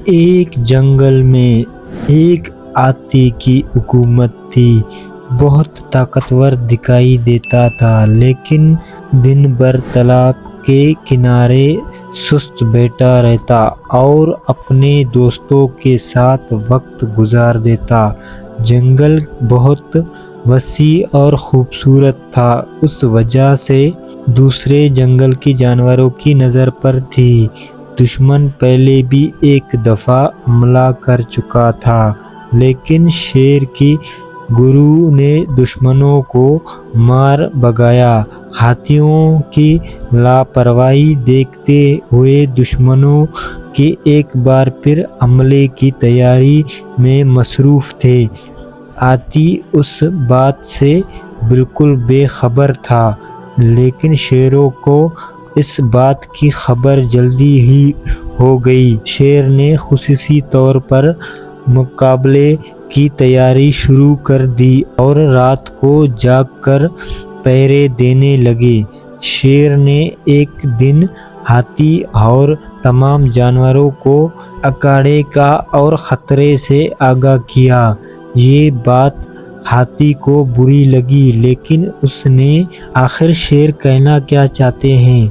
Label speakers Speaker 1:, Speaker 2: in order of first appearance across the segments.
Speaker 1: ایک جنگل میں ایک ہاتھی کی حکومت تھی۔ بہت طاقتور دکھائی دیتا تھا، لیکن دن بھر تالاب کے کنارے سست بیٹھا رہتا اور اپنے دوستوں کے ساتھ وقت گزار دیتا۔ جنگل بہت وسیع اور خوبصورت تھا، اس وجہ سے دوسرے جنگل کے جانوروں کی نظر پر تھی۔ دشمن پہلے بھی ایک دفعہ حملہ کر چکا تھا، لیکن شیر کے گروہ نے دشمنوں کو مار بھگایا۔ ہاتھیوں کی لاپرواہی دیکھتے ہوئے دشمنوں کے ایک بار پھر حملے کی تیاری میں مصروف تھے۔ ہاتھی اس بات سے بالکل بے خبر تھا، لیکن شیروں کو اس بات کی خبر جلدی ہی ہو گئی۔ شیر نے خصوصی طور پر مقابلے کی تیاری شروع کر دی اور رات کو جاگ کر پہرے دینے لگے۔ شیر نے ایک دن ہاتھی اور تمام جانوروں کو اکھاڑے کا اور خطرے سے آگاہ کیا۔ یہ بات ہاتھی کو بری لگی، لیکن اس نے آخر شیر کہنا کیا چاہتے ہیں۔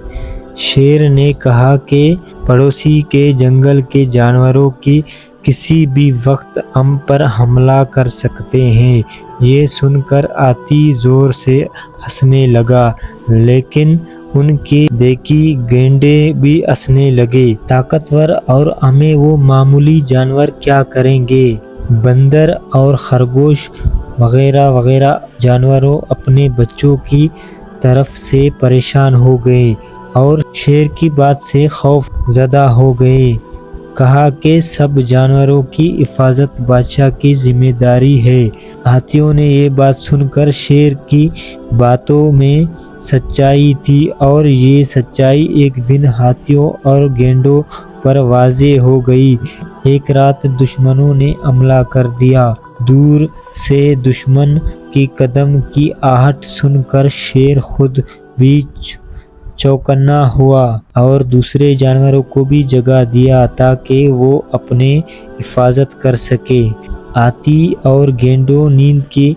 Speaker 1: شیر نے کہا کہ پڑوسی کے جنگل کے جانوروں کی کسی بھی وقت ہم پر حملہ کر سکتے ہیں۔ یہ سن کر ہاتھی زور سے ہنسنے لگا، لیکن ان کے دیکھی گینڈے بھی ہنسنے لگے۔ طاقتور اور ہمیں وہ معمولی جانور کیا کریں گے؟ بندر اور خرگوش وغیرہ وغیرہ جانور اپنے بچوں کی طرف سے پریشان ہو گئے اور شیر کی بات سے خوف زدہ ہو گئے۔ کہا کہ سب جانوروں کی حفاظت بادشاہ کی ذمہ داری ہے۔ ہاتھیوں نے یہ بات سن کر شیر کی باتوں میں سچائی تھی، اور یہ سچائی ایک دن ہاتھیوں اور گینڈوں پر واضح ہو گئی۔ ایک رات دشمنوں نے حملہ کر دیا۔ دور سے دشمن کے قدم کی آہٹ سن کر شیر خود بھی چوکنا ہوا اور دوسرے جانوروں کو بھی جگا دیا تاکہ وہ اپنی حفاظت کر سکے۔ ہاتھی اور گینڈوں نیند کے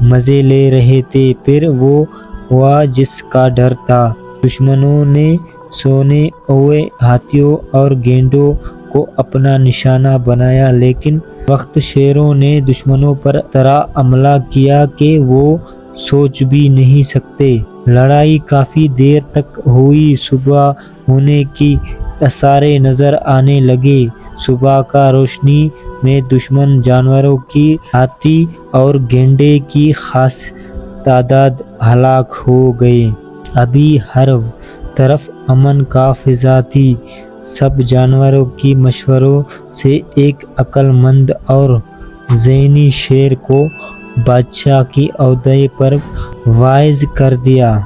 Speaker 1: مزے لے رہے تھے، پھر وہ ہوا جس کا ڈر تھا۔ دشمنوں نے سونے ہوئے ہاتھیوں اور گینڈوں کو اپنا نشانہ بنایا، لیکن وقت شیروں نے دشمنوں پر طرح حملہ کیا کہ وہ سوچ بھی نہیں سکتے۔ لڑائی کافی دیر تک ہوئی۔ صبح ہونے کے آثار نظر آنے لگے۔ صبح کا روشنی میں دشمن جانوروں کی ہاتھی اور گینڈے کی خاص تعداد ہلاک ہو گئی۔ ابھی ہر طرف امن کا فضا تھی۔ سب جانوروں کے مشوروں سے ایک عقل مند اور ذہین شیر کو بادشاہ کے عہدے پر فائز کر دیا۔